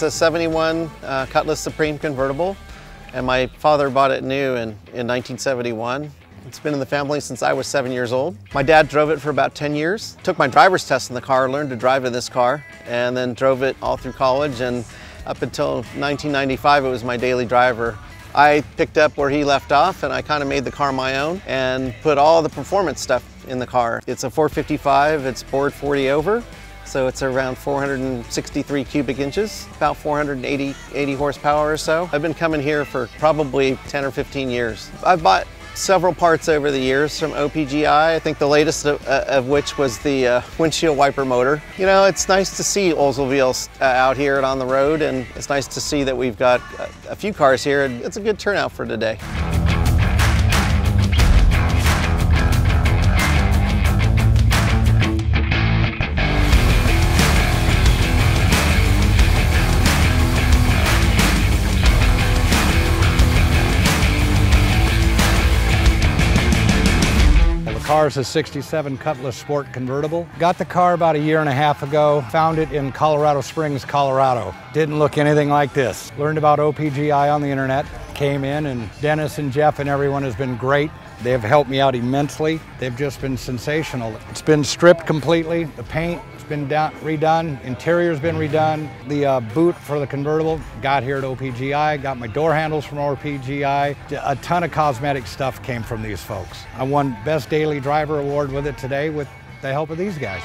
It's a 71 Cutlass Supreme convertible, and my father bought it new in 1971. It's been in the family since I was 7 years old. My dad drove it for about 10 years. Took my driver's test in the car, learned to drive in this car, and then drove it all through college, and up until 1995 it was my daily driver. I picked up where he left off, and I kind of made the car my own and put all the performance stuff in the car. It's a 455, it's bored 40 over, so it's around 463 cubic inches, about 480 horsepower or so. I've been coming here for probably 10 or 15 years. I've bought several parts over the years from OPGI. I think the latest of which was the windshield wiper motor. You know, it's nice to see Oldsmobile out here and on the road, and it's nice to see that we've got a few cars here, and it's a good turnout for today. The car is a 67 Cutlass Sport convertible. Got the car about a year and a half ago. Found it in Colorado Springs, Colorado. Didn't look anything like this. Learned about OPGI on the internet. Came in, and Dennis and Jeff and everyone has been great. They've helped me out immensely. They've just been sensational. It's been stripped completely. The paint has been redone. Interior's been redone. The boot for the convertible got here at OPGI. Got my door handles from OPGI. A ton of cosmetic stuff came from these folks. I won Best Daily Driver Award with it today with the help of these guys.